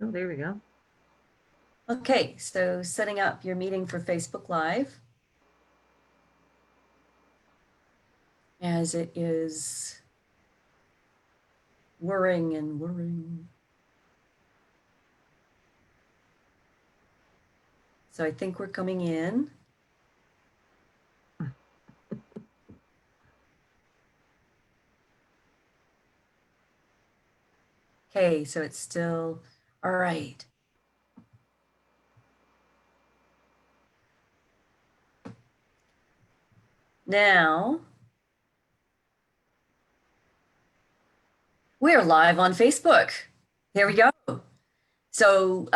Oh, there we go. Okay, so setting up your meeting for Facebook Live as it is whirring and whirring. So I think we're coming in. Okay, so it's still, all right. Now, we're live on Facebook. There we go. So,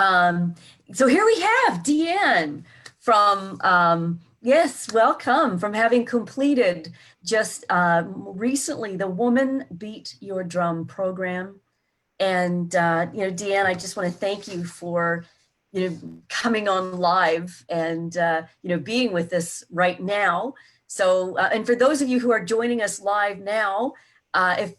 so here we have Deanne from, yes, welcome, from having completed just recently the Woman Beat Your Drum program. And, Deanne, I just want to thank you for, coming on live and, being with us right now. So, and for those of you who are joining us live now, if,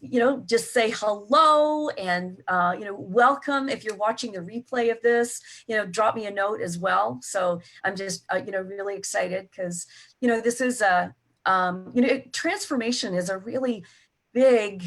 just say hello and, welcome. If you're watching the replay of this, drop me a note as well. So I'm just, really excited because, this is transformation is a really big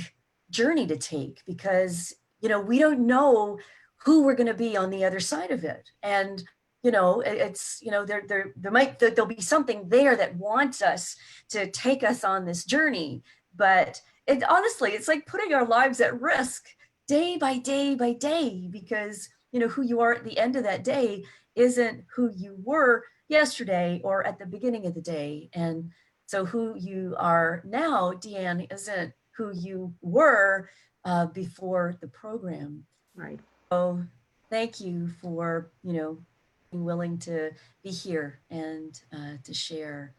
journey to take because we don't know who we're going to be on the other side of it. And, it's, there'll be something there that wants us to take us on this journey. But honestly, it's like putting our lives at risk day by day by day, because, who you are at the end of that day isn't who you were yesterday or at the beginning of the day. And so who you are now, Deanne, isn't who you were before the program. Right. So thank you for, being willing to be here and to share.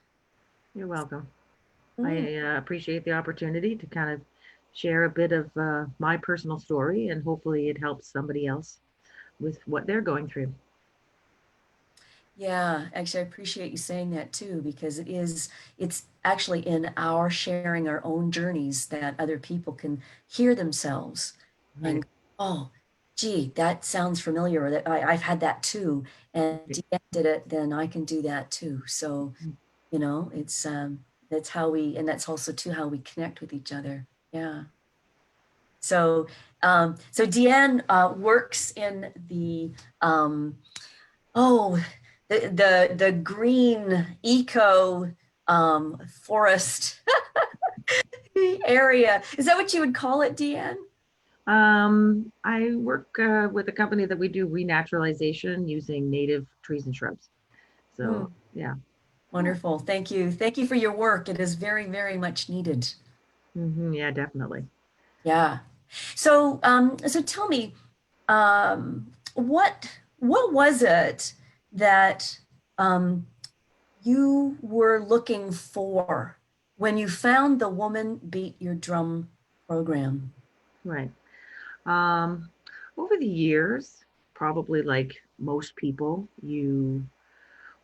You're welcome. Mm, I appreciate the opportunity to kind of share a bit of my personal story, and hopefully it helps somebody else with what they're going through. yeah, actually, I appreciate you saying that too, because it's actually in our sharing our own journeys that other people can hear themselves Right. and, oh, gee, that sounds familiar, or that I've had that too. And Right. Deanne did it, then I can do that too. So Mhm. it's that's how we, and that's also too how we connect with each other. Yeah. So so Deanne works in the oh the green eco forest area. Is that what you would call it, Deanne? I work with a company that we do renaturalization using native trees and shrubs. So, Mm, yeah. wonderful. Thank you. Thank you for your work. It is very, very much needed. Yeah, definitely. Yeah. So so tell me, what was it that you were looking for when you found the Woman Beat Your Drum program? Right. Um, Over the years, probably like most people, you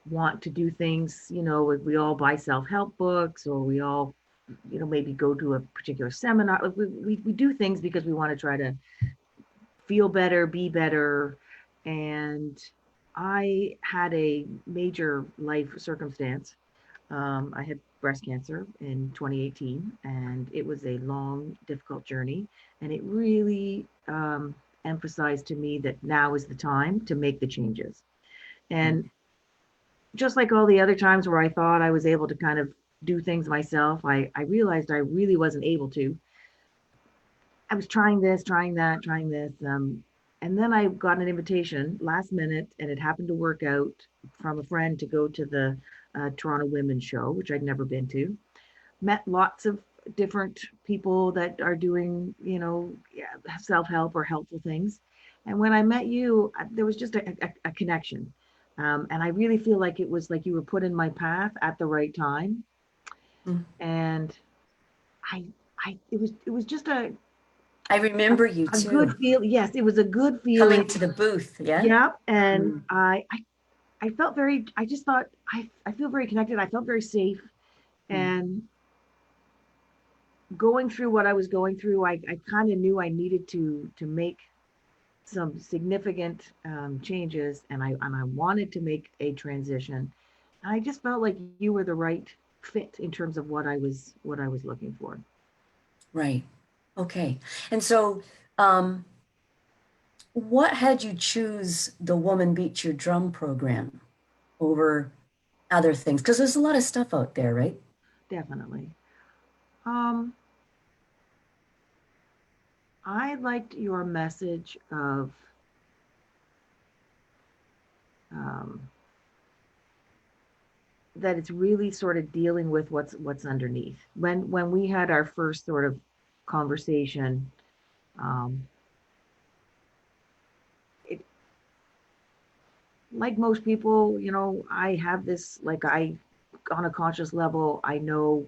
want to do things, we all buy self-help books, or we all, maybe go to a particular seminar. Like we do things because we want to try to feel better, be better. And I had a major life circumstance. I had breast cancer in 2018, and it was a long, difficult journey. And it really emphasized to me that now is the time to make the changes. And just like all the other times where I thought I was able to kind of do things myself, I realized I really wasn't able to. I was trying this, trying that, trying this. And then I got an invitation last minute, and it happened to work out from a friend to go to the Toronto Women's Show, which I'd never been to. Met lots of different people that are doing, yeah, self-help or helpful things. And when I met you, there was just a connection. And I really feel like it was like you were put in my path at the right time. Mm. And I, it was just I a, remember you a good too, feel. Yes, it was a good coming feeling. to the booth. Yeah. Yeah. And Mm. I felt very, I just thought, I feel very connected. I felt very safe. Mm. And going through what I was going through, I kind of knew I needed to make some significant changes, and I wanted to make a transition. I just felt like you were the right fit in terms of what I was looking for. Right. Okay. And so, um, what had you choose the Woman Beat Your Drum program over other things? Because there's a lot of stuff out there, right? Definitely. Um, I liked your message of um, that it's really sort of dealing with what's underneath. When we had our first sort of conversation, um, it, like most people, I have this like I on a conscious level, I know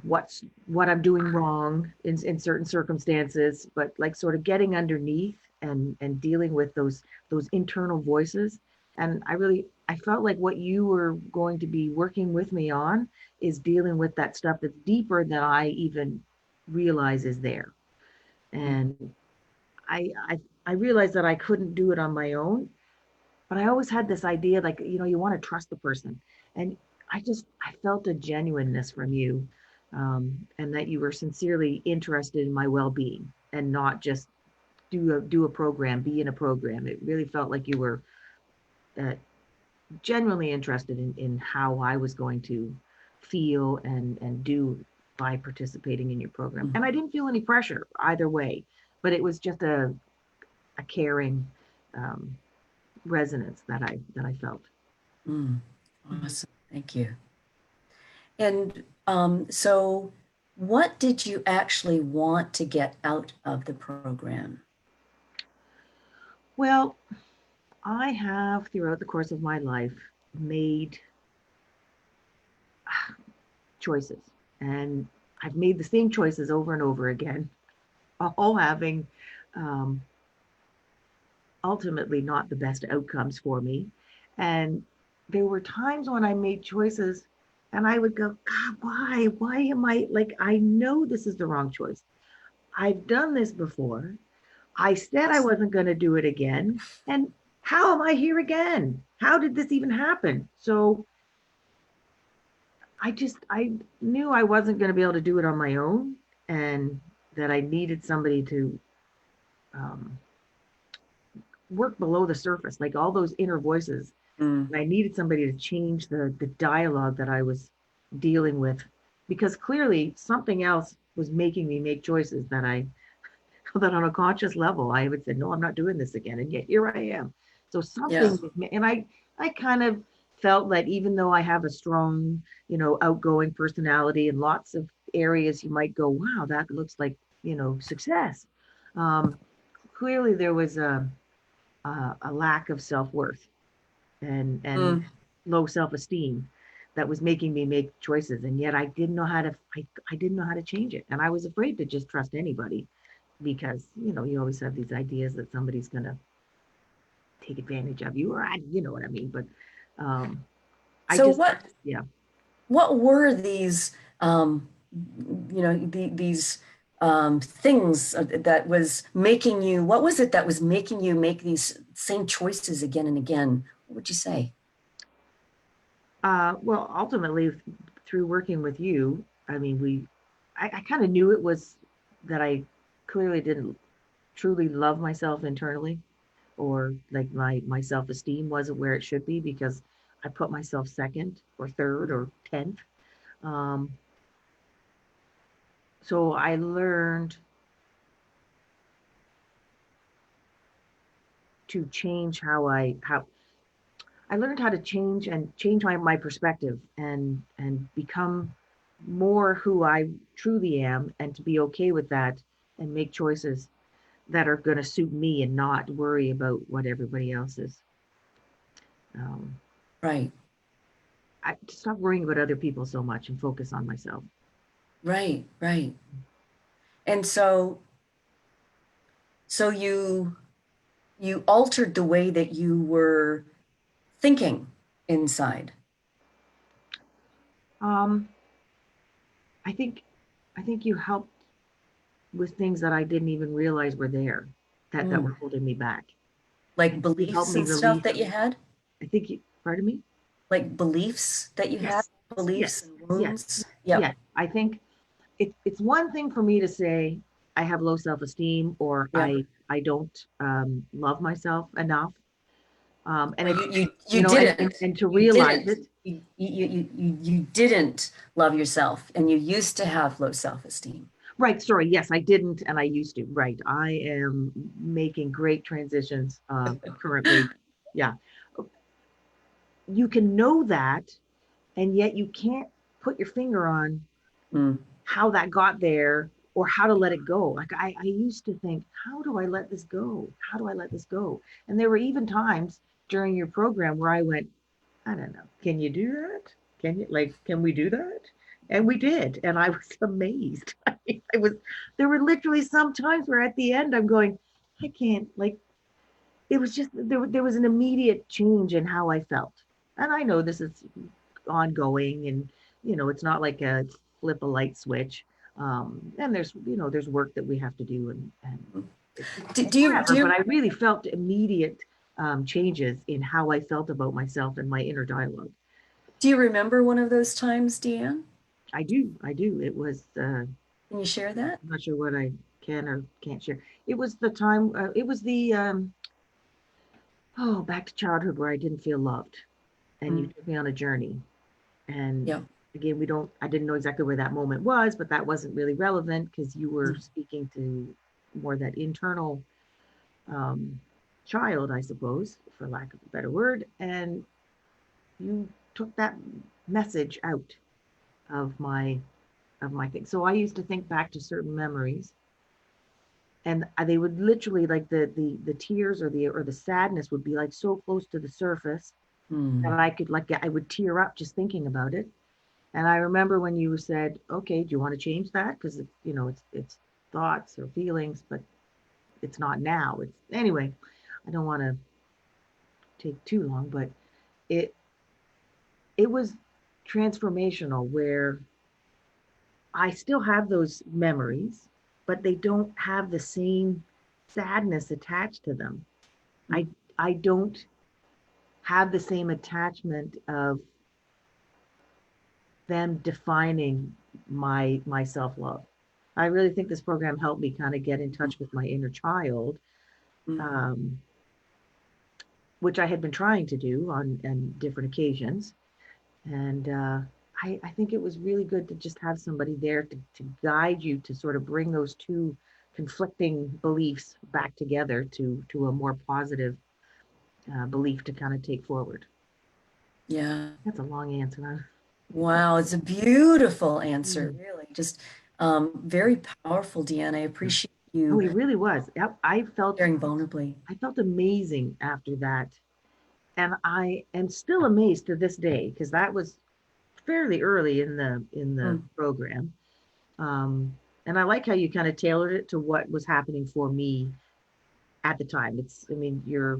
what I'm doing wrong in certain circumstances, but like sort of getting underneath and dealing with those internal voices. And I felt like what you were going to be working with me on is dealing with that stuff that's deeper than I even realize is there. And I realized that I couldn't do it on my own, but I always had this idea like, you want to trust the person. And I felt a genuineness from you, and that you were sincerely interested in my well-being and not just do a program, be in a program. It really felt like you were uh, genuinely interested in how I was going to feel and do by participating in your program. Mm, And I didn't feel any pressure either way, but it was just a caring um, resonance that I felt. mm. Mhm. Awesome. Thank you. And so, what did you actually want to get out of the program? Well, I have throughout the course of my life made choices, and I've made the same choices over and over again, all having um, ultimately not the best outcomes for me. And there were times when I made choices and I would go, God, why? Why am I like, I know this is the wrong choice. I've done this before. I said I wasn't going to do it again. And how am I here again? How did this even happen? So I knew I wasn't going to be able to do it on my own, and that I needed somebody to um, work below the surface, like all those inner voices. Mm, And I needed somebody to change the dialogue that I was dealing with, because clearly something else was making me make choices that I that on a conscious level I would say, no, I'm not doing this again, and yet here I am. So yeah. something, and I kind of felt that even though I have a strong, outgoing personality in lots of areas, you might go, wow, that looks like, success. Um, Clearly there was a lack of self-worth and Mm. low self-esteem that was making me make choices, and yet I didn't know how to change it, and I was afraid to just trust anybody, because you always have these ideas that somebody's going to take advantage of you, or you know what I mean. But um I So, just, what yeah. what were these, these things that was making you? What was it that was making you make these same choices again and again? What would you say? Well, ultimately, through working with you, I mean, I kind of knew it was that I clearly didn't truly love myself internally, or like my self-esteem wasn't where it should be, because I put myself second or third or 10th. Um, so I learned to change how I learned how to change my perspective and become more who I truly am, and to be okay with that, and make choices that are going to suit me and not worry about what everybody else is. Um, Right, to stop worrying about other people so much and focus on myself. right, right. And so you altered the way that you were thinking inside. Um, I think I think you helped with things that I didn't even realize were there. that Mm. were holding me back. Like And he helped beliefs me and stuff release. that you had? I think you, pardon me? Like beliefs that you had? Yes, Beliefs yes, and yes, wounds? Yep. yes. I think it's one thing for me to say I have low self-esteem or Yep. I don't love myself enough. And Well, it's, you didn't. and to You realize didn't. it. You didn't love yourself, and you used to have low self-esteem. Right. Sorry. Yes, I didn't, and I used to. Right. I am making great transitions currently. Yeah. You can know that, and yet you can't put your finger on Mm. how that got there or how to let it go. Like I used to think, how do I let this go? How do I let this go? And there were even times during your program where I went, I don't know, can you do that? Can you can we do that? And we did. And I was amazed. I was there were literally some times where at the end I'm going, I can't it was just there was an immediate change in how I felt. And I know this is ongoing and it's not like a flip a light switch. And there's there's work that we have to do and it Do, takes do you do forever, but you I really felt immediate changes in how I felt about myself and my inner dialogue. do you remember one of those times, Deanne? I do. It was Can you share that? I'm not sure what I can or can't share. It was the time it was the oh, back to childhood where I didn't feel loved and you Mm. took me on a journey. And Yeah. again, I didn't know exactly where that moment was, but that wasn't really relevant because you were Mm. speaking to more that internal um, child, I suppose, for lack of a better word. And you took that message out of my thing. So I used to think back to certain memories and they would literally like the tears or the sadness would be like so close to the surface that Mm. I could like I would tear up just thinking about it. And I remember when you said, "Okay, do you want to change that? Because it's thoughts or feelings, but it's not now. It's anyway. I don't want to take too long, but it it was transformational where I still have those memories, but they don't have the same sadness attached to them. Mm. I don't have the same attachment of them defining my self-love. I really think this program helped me kind of get in touch with my inner child, Mm. um, which I had been trying to do on different occasions. And I think it was really good to just have somebody there to guide you to sort of bring those two conflicting beliefs back together to a more positive belief to kind of take forward. Yeah. That's a long answer. Wow, it's a beautiful answer, Mm. really. Just very powerful, Deanne. I appreciate Oh, you it really was. Yep, sharing vulnerably. I felt amazing after that. And I am still amazed to this day because that was fairly early in the Mm. program. Um, and I like how you kind of tailored it to what was happening for me at the time. I mean, your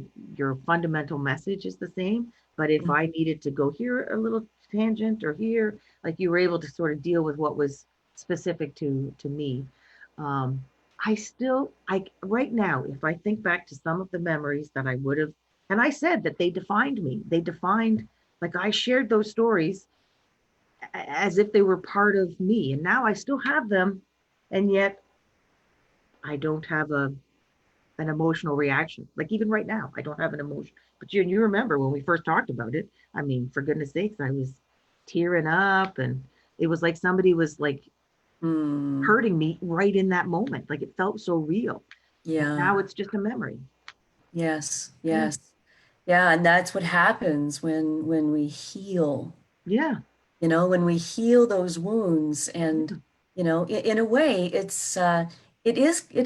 fundamental message is the same, but if Mm. I needed to go here a little tangent or here, like you were able to sort of deal with what was specific to me. Um, I still, I right now, if I think back to some of the memories that I would have, and I said that they defined me. They defined, like I shared those stories as if they were part of me, and now I still have them, and yet I don't have an emotional reaction. Like even right now, I don't have an emotion. But you remember when we first talked about it? I mean, for goodness sakes, I was tearing up, and it was like somebody was like Mm. hurting me right in that moment. Like it felt so real. And Yeah. now it's just a memory. Yes. Yeah, Yes. Yeah. And that's what happens when we heal. yeah, When we heal those wounds, and yeah, in a way, it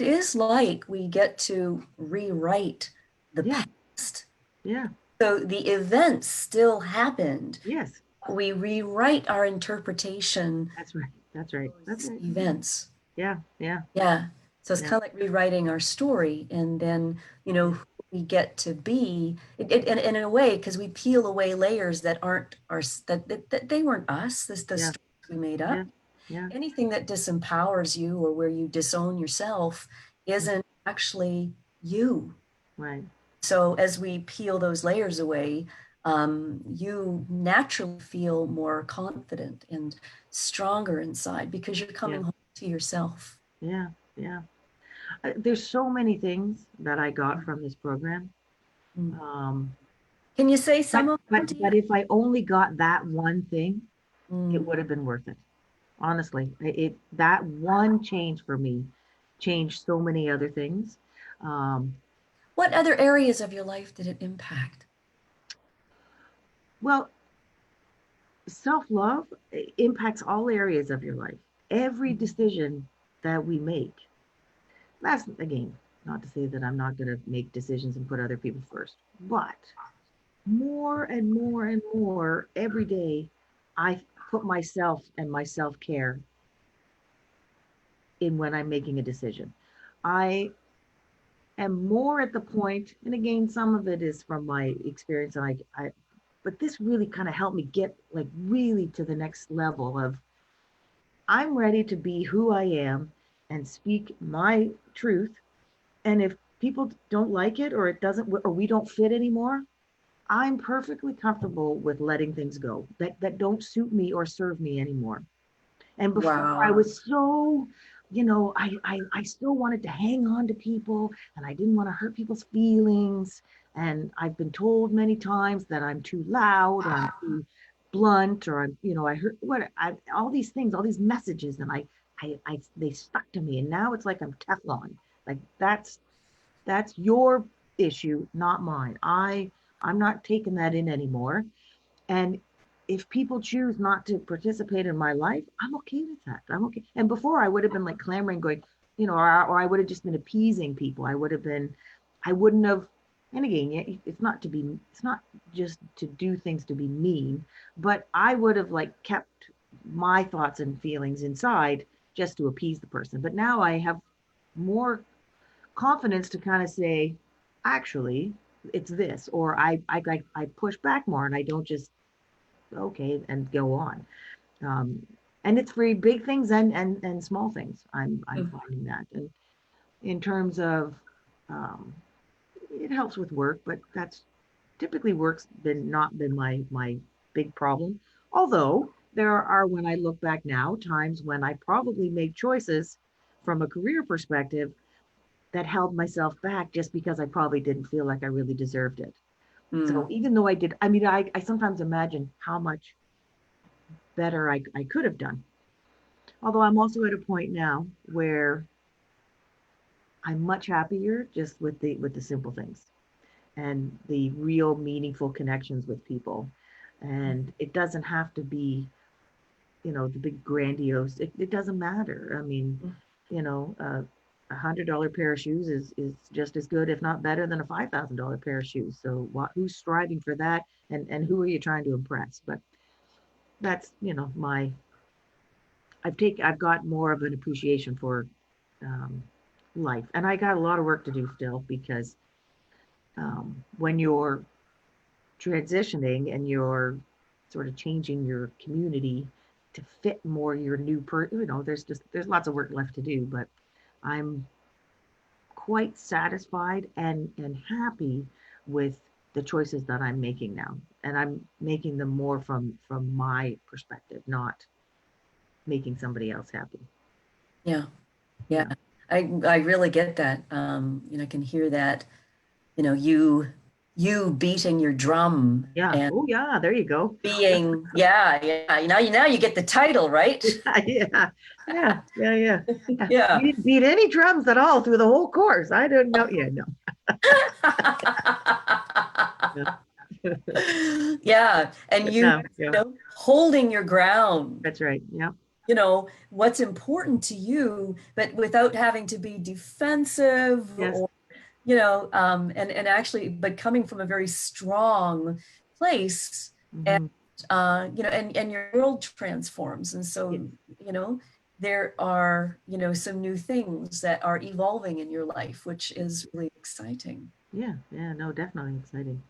is like we get to rewrite the yeah, past. yeah. So the events still happened. Yes, We rewrite our interpretation that's right. That's right. of That's those right. events. Yeah, yeah, Yeah. So it's yeah, kind of like rewriting our story, and then, yeah, who we get to be. And in a way, because we peel away layers that aren't that they weren't us, the yeah, stories we made yeah, up. yeah. Anything that disempowers you or where you disown yourself isn't actually you. Right. So as we peel those layers away, you naturally feel more confident and stronger inside because you're Yeah. coming home to yourself. Yeah. Yeah. There's so many things that I got from this program. Mm. Um, Can you say some but of but them, Deanne? but if I only got that one thing, it Mm. would have been worth it. Honestly, that one change for me changed so many other things. Um, What other areas of your life did it impact? well, self-love impacts all areas of your life. Every Mm. decision that we make. That's again, not to say that I'm not going to make decisions and put other people first, but more and more and more every day, I put myself and my self-care in when I'm making a decision. I am more at the point, and again, some of it is from my experience, and but this really kind of helped me get like really to the next level of I'm ready to be who I am and speak my truth. And if people don't like it or it doesn't, or we don't fit anymore, I'm perfectly comfortable with letting things go that don't suit me or serve me anymore. And before I Wow. was so, I still wanted to hang on to people and I didn't want to hurt people's feelings. And I've been told many times that I'm too loud or I'm too blunt or I heard all these things, all these messages, and they stuck to me. And now it's like I'm Teflon. Like that's your issue, not mine. I'm not taking that in anymore. And if people choose not to participate in my life, I'm okay with that. I'm okay. And before I would have been like clamoring, going, or I would have just been appeasing people. I wouldn't have, and again, it's not just to do things to be mean, but I would have like kept my thoughts and feelings inside just to appease the person. But now I have more confidence to kind of say, actually, it's this, or I push back more and I don't just okay and go on. Um, and it's for big things and small things. I'm Mm. finding that, and in terms of um, it helps with work, but that's typically work's been not been my big problem. Although there are when I look back now times when I probably made choices from a career perspective that held myself back just because I probably didn't feel like I really deserved it. So Mm. even though I did, I mean, I sometimes imagine how much better I could have done. Although I'm also at a point now where I'm much happier just with the simple things and the real meaningful connections with people. And it doesn't have to be, the big grandiose. It doesn't matter. I mean, Mm. $100 pair of shoes is just as good, if not better, than a $5,000 pair of shoes. So who's striving for that, and who are you trying to impress? But that's my I've got more of an appreciation for um, life, and I got a lot of work to do still because when you're transitioning and you're sort of changing your community to fit more your new there's lots of work left to do, but I'm quite satisfied and happy with the choices that I'm making now, and I'm making them more from my perspective, not making somebody else happy. Yeah. Yeah. Yeah. I really get that. I can hear that, you beating your drum Yeah. and Oh, yeah. There you go. being, yeah, yeah. Now you get the title, right? Yeah. Yeah. Yeah. Yeah. Yeah. Yeah. You didn't beat any drums at all through the whole course. I didn't know. Yeah. No. Yeah. Yeah. And But no. Yeah. holding your ground, That's right. Yeah. what's important to you, but without having to be defensive Yes. or, and actually, but coming from a very strong place. And, Hmm. and your world transforms. And Yes. so, there are, some new things that are evolving in your life, which is really exciting. Yeah. Yeah. No, definitely exciting.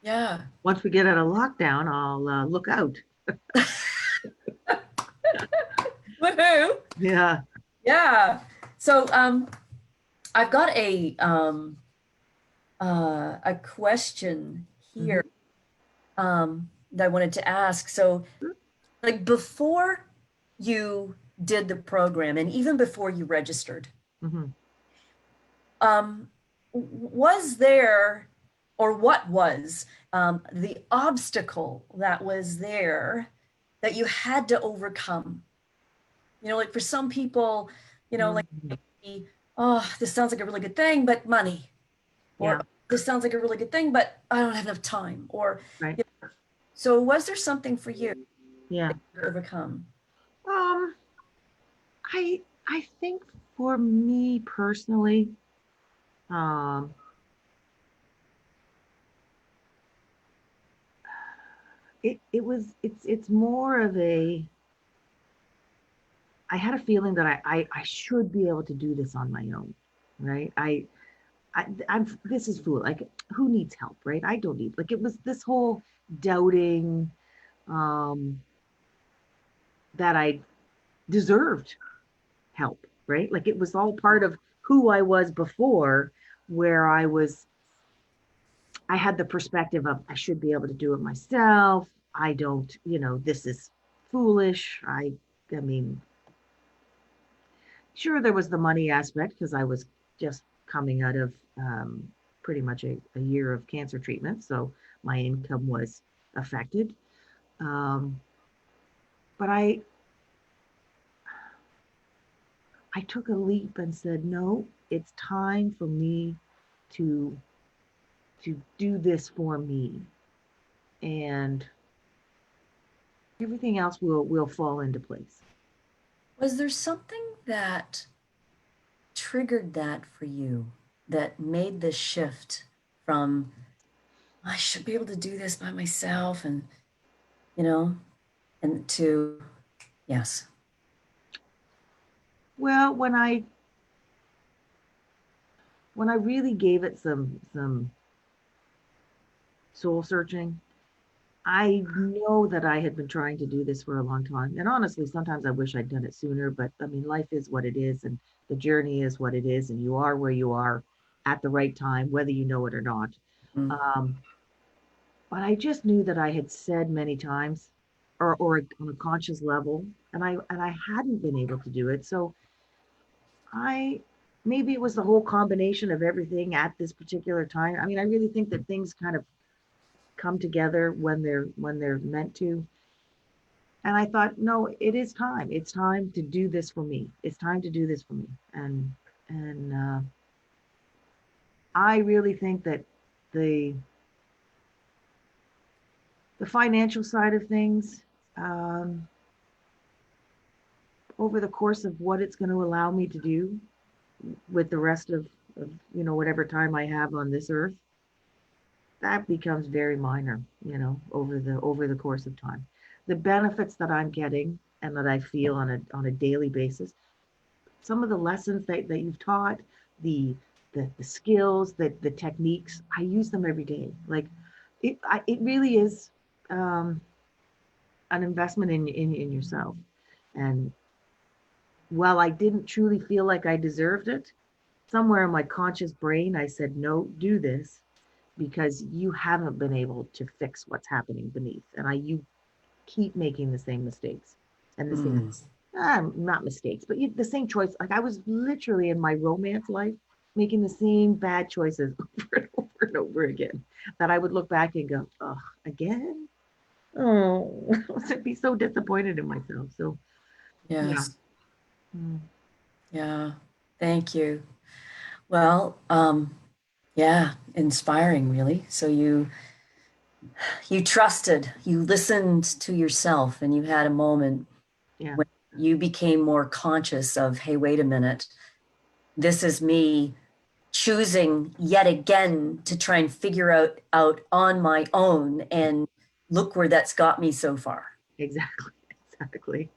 Yeah. Once we get out of lockdown, I'll look out. Woohoo. Yeah. Yeah. So, I've got a, a question Hmm. here that I wanted to ask. So, like before you did the program, and even before you registered, Hmm. was there, or what was the obstacle that was there that you had to overcome? You know, like for some people, you know, like, Hmm. oh, this sounds like a really good thing, but money, or Yeah. this sounds like a really good thing, but I don't have enough time, or, Right. you know, so was there something for you Yeah. to overcome? Um, I think for me personally, um, it's more of a, I had a feeling that I should be able to do this on my own, right? I'm this is fool. Like, who needs help, right? I don't need, like, it was this whole doubting, um, that I deserved help, right? Like, it was all part of who I was before, where I had the perspective of I should be able to do it myself. I don't, this is foolish. I mean, sure, there was the money aspect because I was just coming out of pretty much a year of cancer treatment. So my income was affected. Um, but I took a leap and said, no, it's time for me to do this for me. And everything else will fall into place. Was there something that triggered that for you that made this shift from I should be able to do this by myself and you know and to yes. Well, when I really gave it some soul searching, I know that I had been trying to do this for a long time. And honestly, sometimes I wish I'd done it sooner, but I mean, life is what it is, and the journey is what it is, and you are where you are at the right time, whether you know it or not. Mm. Um, but I just knew that I had said many times, or on a conscious level, and I hadn't been able to do it. So I maybe it was the whole combination of everything at this particular time. I mean, I really think that things kind of come together when they're meant to. And I thought, no, it is time. It's time to do this for me. It's time to do this for me. And I really think that the the financial side of things, um, over the course of what it's going to allow me to do with the rest of whatever time I have on this earth, that becomes very minor, over the course of time. The benefits that I'm getting and that I feel on a daily basis, some of the lessons that you've taught, the the skills, the techniques, I use them every day. Like, it really is, um, an investment in yourself. And while I didn't truly feel like I deserved it, somewhere in my conscious brain, I said, no, do this because you haven't been able to fix what's happening beneath. And you keep making the same mistakes and the same, Mm. not mistakes, but the same choice. Like, I was literally in my romance life making the same bad choices over and over and over again, that I would look back and go, oh, again? Oh, I'd be so disappointed in myself. So, yeah. Yes. Mm. Yeah. Thank you. Well, yeah, inspiring really. So you trusted, you listened to yourself and you had a moment Yeah, when you became more conscious of, hey, wait a minute, this is me choosing yet again to try and figure out on my own, and look where that's got me so far. exactly. Exactly.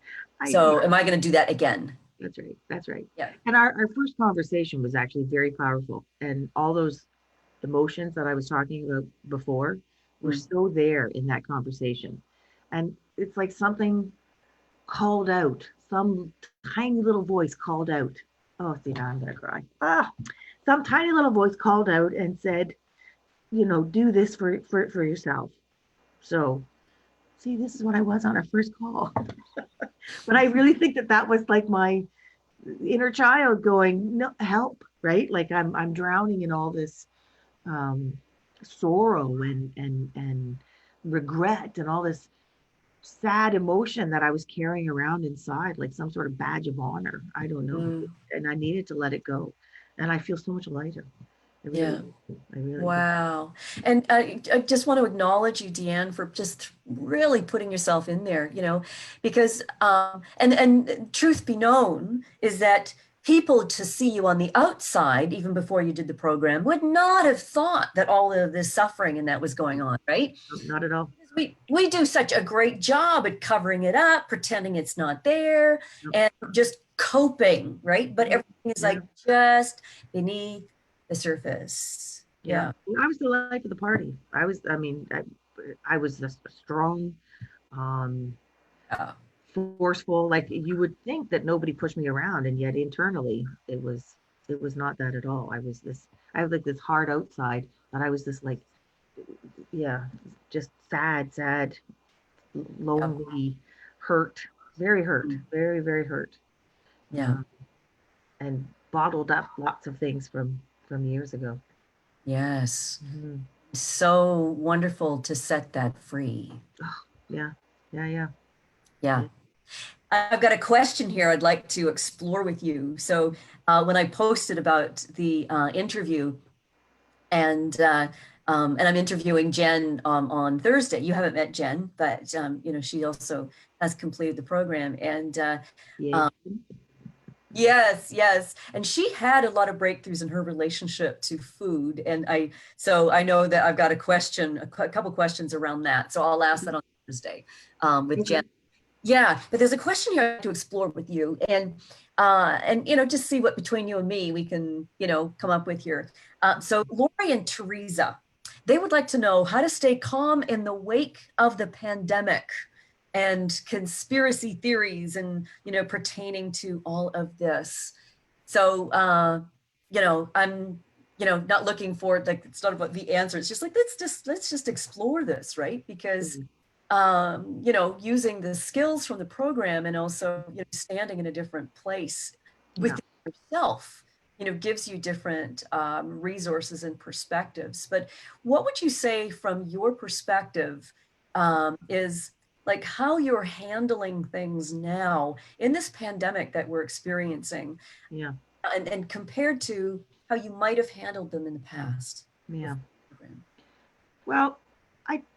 So Yeah, am I going to do that again? that's right. That's right. Yeah. And our first conversation was actually very powerful. And all those emotions that I was talking about before were Mm. so there in that conversation. And it's like something called out, some tiny little voice called out. Oh, see, now I'm going to cry. Some tiny little voice called out and said, do this for yourself. So, see, this is what I was on our first call. But I really think that that was like my inner child going, no, help, right? Like I'm drowning in all this um, sorrow and regret and all this sad emotion that I was carrying around inside, like some sort of badge of honor. I don't know. Mm, And I needed to let it go. And I feel so much lighter. I really yeah. do. I really do. Wow. And I just want to acknowledge you, Deanne, for just really putting yourself in there, because and truth be known is that people to see you on the outside, even before you did the program, would not have thought that all of this suffering and that was going on, right? No, not at all. We do such a great job at covering it up, pretending it's not there, No. and just coping, right? But Mhm. everything is Yeah. like just beneath the surface. Yeah. Yeah. I was the life of the party. I mean, I was a strong, um, Yeah. forceful. Like you would think that nobody pushed me around, and yet internally it was not that at all. I had like this hard outside, but I was this like, yeah, just sad, Yeah. lonely, hurt, Mm. very, very hurt, Yeah. um, and bottled up lots of things from years ago. Yes. Hmm. So wonderful to set that free. Oh, yeah, yeah, yeah, Yeah. yeah. I've got a question here I'd like to explore with you. So, when I posted about the interview, and I'm interviewing Jen on Thursday. You haven't met Jen, but she also has completed the program, and Yay. um, yes, yes. And she had a lot of breakthroughs in her relationship to food. So I know that I've got a couple questions around that. So I'll ask that on Thursday with Jen. Okay. Yeah, but there's a question here to explore with you, and just see what between you and me we can come up with here. So Lori and Teresa, they would like to know how to stay calm in the wake of the pandemic and conspiracy theories and pertaining to all of this. So I'm not looking for, like, it's not about the answer. It's just like let's just explore this, right? Because Mhm. using the skills from the program and also, standing in a different place Yeah, with yourself, gives you different resources and perspectives. But what would you say from your perspective is like how you're handling things now in this pandemic that we're experiencing, yeah, and compared to how you might have handled them in the past yeah. before the program? Well,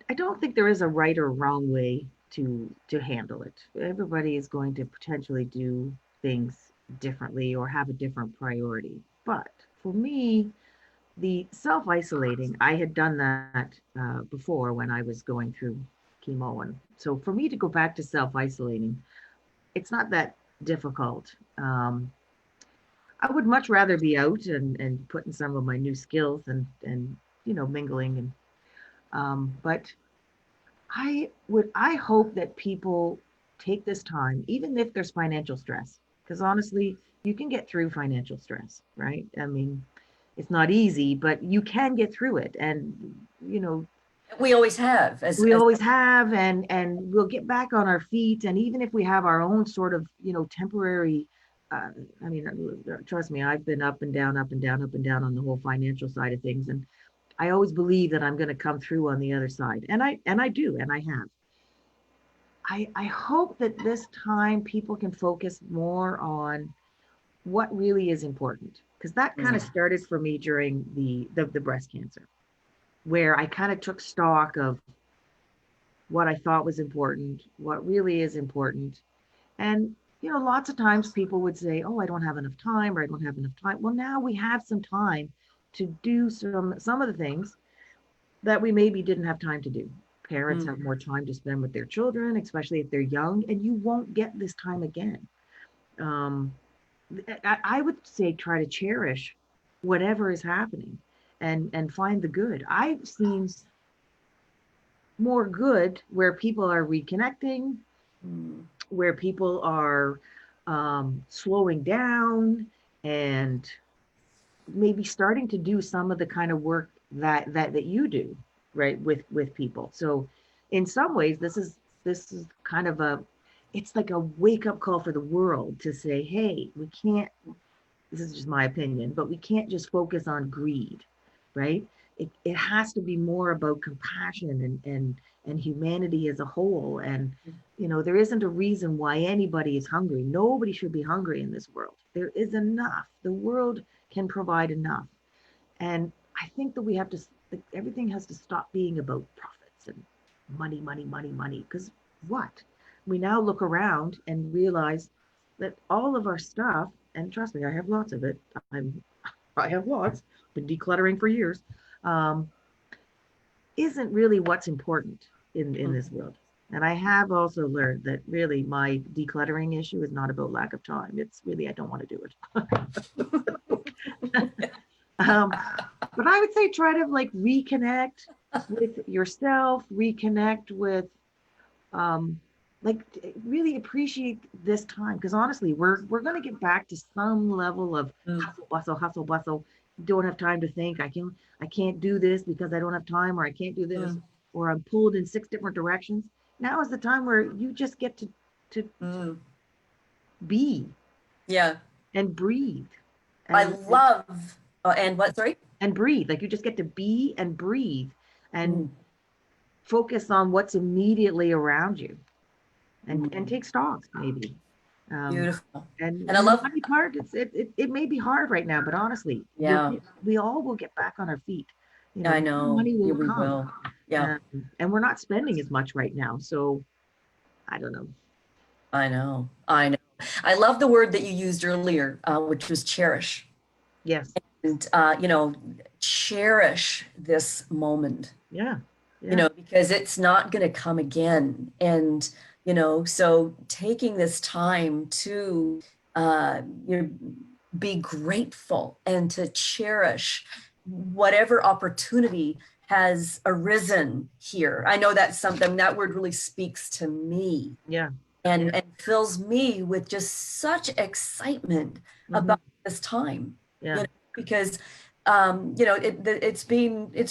I don't think there is a right or wrong way to handle it. Everybody is going to potentially do things differently or have a different priority. But for me, the self-isolating, I had done that before when I was going through chemo, and so for me to go back to self-isolating, it's not that difficult. I would much rather be out and putting some of my new skills and mingling and but I hope that people take this time, even if there's financial stress, because honestly, you can get through financial stress, right? I mean, it's not easy, but you can get through it. And, We always have, as we always have, and we'll get back on our feet. And even if we have our own sort of, temporary, uh, I mean, trust me, I've been up and down, up and down, up and down on the whole financial side of things. And I always believe that I'm going to come through on the other side. And I do, and I have. I hope that this time people can focus more on what really is important, because that kind of Mm, started for me during the breast cancer, where I kind of took stock of what I thought was important, what really is important. And lots of times people would say, "Oh, I don't have enough time," or "I don't have enough time." Well, now we have some time to do some of the things that we maybe didn't have time to do. Parents mm, have more time to spend with their children, especially if they're young, and you won't get this time again. Um, I would say try to cherish whatever is happening and find the good. I've seen more good where people are reconnecting, mm, where people are slowing down and maybe starting to do some of the kind of work that you do, right, with people. So in some ways this is kind of a, it's like a wake up call for the world to say, hey, we can't, this is just my opinion, but we can't just focus on greed, right? It has to be more about compassion and humanity as a whole. And, there isn't a reason why anybody is hungry. Nobody should be hungry in this world. There is enough. The world can provide enough. And I think that we have to, everything has to stop being about profits and money, money, money, money. Because what? We now look around and realize that all of our stuff, and trust me, I have lots of it. I have lots, been decluttering for years, um, isn't really what's important in this world. And I have also learned that really my decluttering issue is not about lack of time. It's really, I don't want to do it. um, but I would say try to like reconnect with yourself, reconnect with um like really appreciate this time, because honestly we're going to get back to some level of Mm, hustle bustle hustle bustle. Don't have time to think. I can't do this because I don't have time, or I can't do this, mm, or I'm pulled in six different directions. Now is the time where you just get to mm. be Yeah. and breathe I and love, and what, sorry? and breathe. Like you just get to be and breathe and Mm, focus on what's immediately around you, and mm. take stock maybe. um Beautiful. And I and the love, money part, it may be hard right now, but honestly yeah, we all will get back on our feet. I More know. money Yeah, will we come. will. Yeah, um, and we're not spending as much right now, so I don't know. I know. I know. I love the word that you used earlier, which was cherish. Yes. And, cherish this moment, Yeah. Yeah. because it's not going to come again. And, so taking this time to, you know, be grateful and to cherish whatever opportunity has arisen here. I know that's something that word really speaks to me Yeah. Yeah. and fills me with just such excitement Hmm. about this time, Yeah. because it's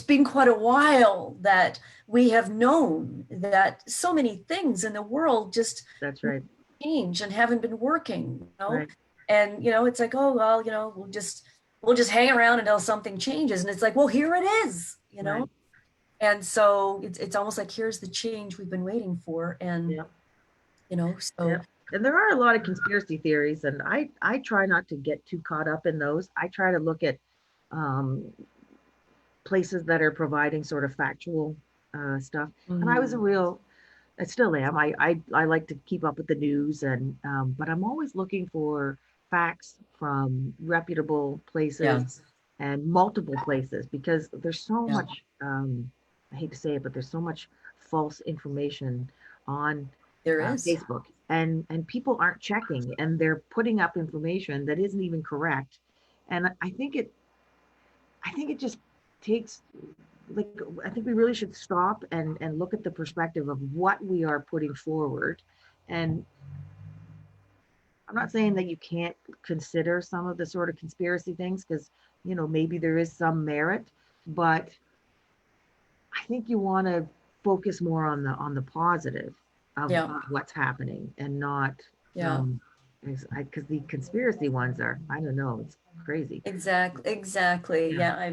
been quite a while that we have known that so many things in the world just That's right. change and haven't been working, Right. and it's like, oh well, we'll just hang around until something changes, and it's like, well, here it is. Right. And so it's almost like here's the change we've been waiting for, and Yeah. Yeah. so And there are a lot of conspiracy theories, and I try not to get too caught up in those. I try to look at um places that are providing sort of factual stuff. And I was a mm, real, I still am. I like to keep up with the news, and but I'm always looking for facts from reputable yeah, places and multiple places, because there's so yeah, much. I hate to say it, but there's so much false information on there is. Facebook, and people aren't checking, and they're putting up information that isn't even correct. And I think it just takes, like, I think we really should stop and look at the perspective of what we are putting forward. And I'm not saying that you can't consider some of the sort of conspiracy things, because maybe there is some merit, but I think you want to focus more on the positive Yeah, of what's happening, and not yeah. um because the conspiracy ones are, I don't know, it's crazy. Exactly. Yeah.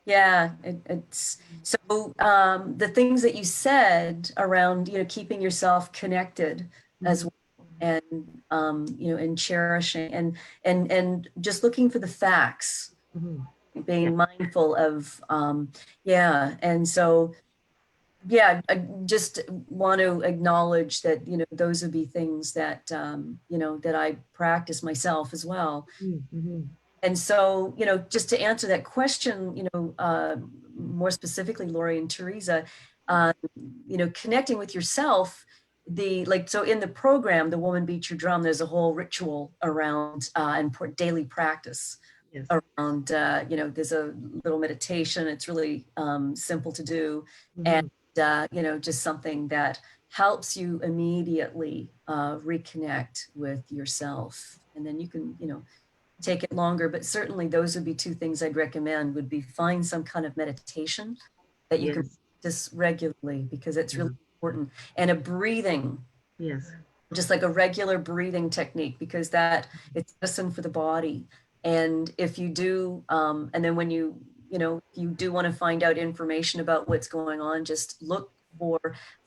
Yeah. It's so, the things that you said around, keeping yourself connected as Hmm. well, and, and cherishing and just looking for the facts, Hmm. Yeah. being mindful of, yeah. And so, yeah, I just want to acknowledge that, those would be things that, that I practice myself as well. Hmm. And so, just to answer that question, more specifically, Lori and Teresa, uh, connecting with yourself, so in the program, The Woman Beat Your Drum, there's a whole ritual around, and daily practice Yes. around, there's a little meditation. It's really, simple to do. And, Hmm. just something that helps you immediately, reconnect with yourself. And then you can, take it longer, but certainly those would be two things I'd recommend would be find some kind of meditation that you can Yes. practice regularly because it's Yeah. really important. And a breathing, Yes. just like a regular breathing technique, because that it's medicine for the body. And if you do, and then when if you do want to find out information about what's going on, just look for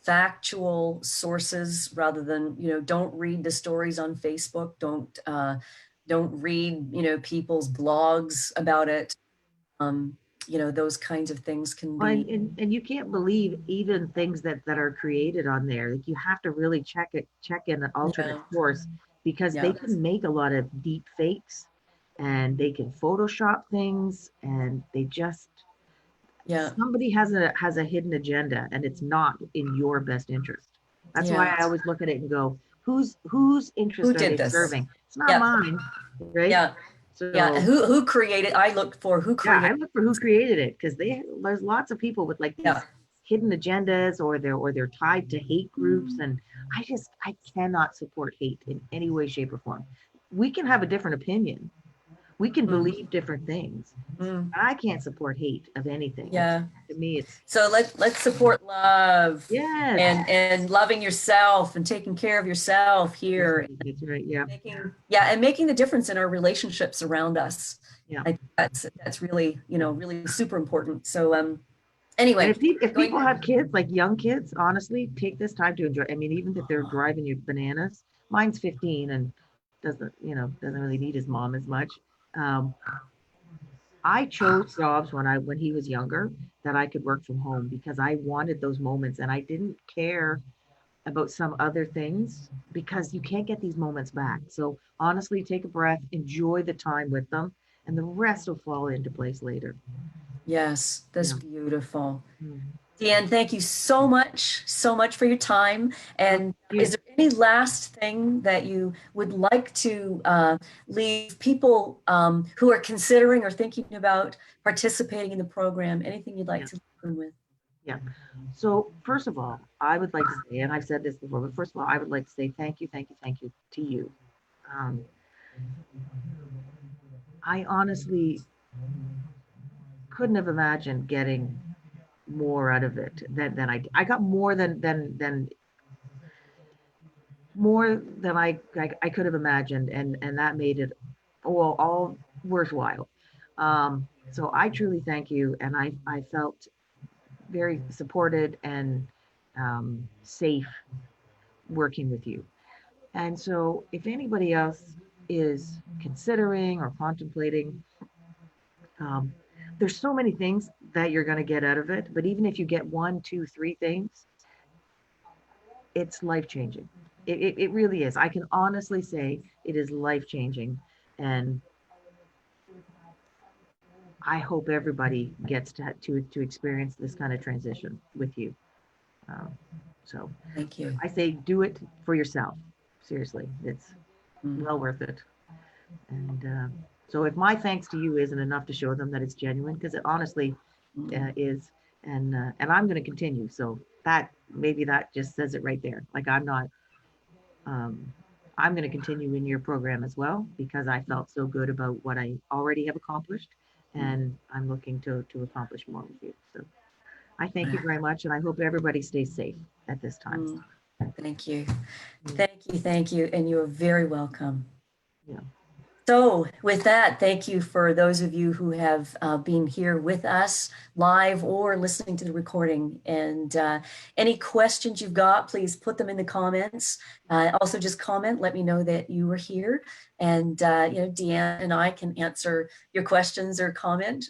factual sources rather than, don't read the stories on Facebook. Don't read, people's blogs about it. Um, those kinds of things can Well, be, and you can't believe even things that are created on there. Like you have to really check in an alternate yeah, source because they yeah, can make a lot of deep fakes and they can Photoshop things and they just yeah, somebody has a hidden agenda and it's not in your best interest. That's why yeah. I always look at it and go, whose Who interest are did they this? serving? It's not Yeah, mine, right? yeah. Yeah, So who created? I looked for who yeah, created. I look for who created it because there's lots of people with like Yeah, these hidden agendas or they're tied to hate groups and I cannot support hate in any way, shape, or form. We can have a different opinion. We can mm, believe different things. mm, I can't support hate of anything. It's yeah. to me it's So let's support love yes. and loving yourself and taking care of yourself That's here, right. That's right. Yeah. making the difference in our relationships around us. Yeah. I think that's really really super important. So And anyway, if going people have kids, like young kids, honestly, take this time to enjoy. I mean, even if they're driving you bananas, mine's 15 and doesn't really need his mom as much. Um, I chose jobs when he was younger that I could work from home because I wanted those moments and I didn't care about some other things because you can't get these moments back. So honestly, take a breath, enjoy the time with them, and the rest will fall into place later. yes, that's Yeah. beautiful. Mm. Deanne, thank you so much for your time. Well, And is you. there any last thing that you would like to leave people who are considering or thinking about participating in the program? Anything you'd like Yeah. to leave them with? Yeah. So first of all, I would like to say, and I've said this before, but first of all, I would like to say thank you to you. Um, I honestly couldn't have imagined getting more out of it than I got more than more than I could have imagined, and that made it all worthwhile. So I truly thank you, and I felt very supported and safe working with you. And so, if anybody else is considering or contemplating, um, there's so many things that you're going to get out of it. But even if you get one, two, three things, it's life changing. It really is. I can honestly say it is life changing. And I hope everybody gets to experience this kind of transition with you. Um, so Thank you. I say do it for yourself. Seriously, it's Mm, well worth it. And so if my thanks to you isn't enough to show them that it's genuine, because it honestly mm. is, and I'm going to continue. So that maybe that just says it right there. Like I'm not, um, I'm going to continue in your program as well because I felt so good about what I already have accomplished, and I'm looking to accomplish more with you. So I thank you very much, and I hope everybody stays safe at this time. Mm. Thank you. Mm. Thank you. And you're very welcome. Yeah. So, with that, thank you for those of you who have been here with us live or listening to the recording. And any questions you've got, please put them in the comments. Also, just comment, let me know that you were here. And, Deanne and I can answer your questions or comment,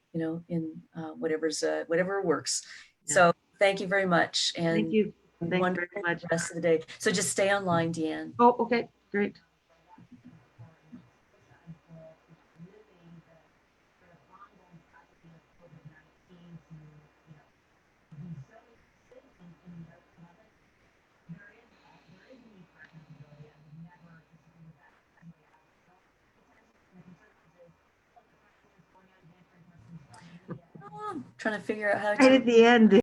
in whatever works. Yeah. So, thank you very much Thank and you. Thanks very wonderful much. rest of the day. So, just stay online, Deanne. Oh, okay. Great. Oh, I'm trying to figure out how Right to. at the end.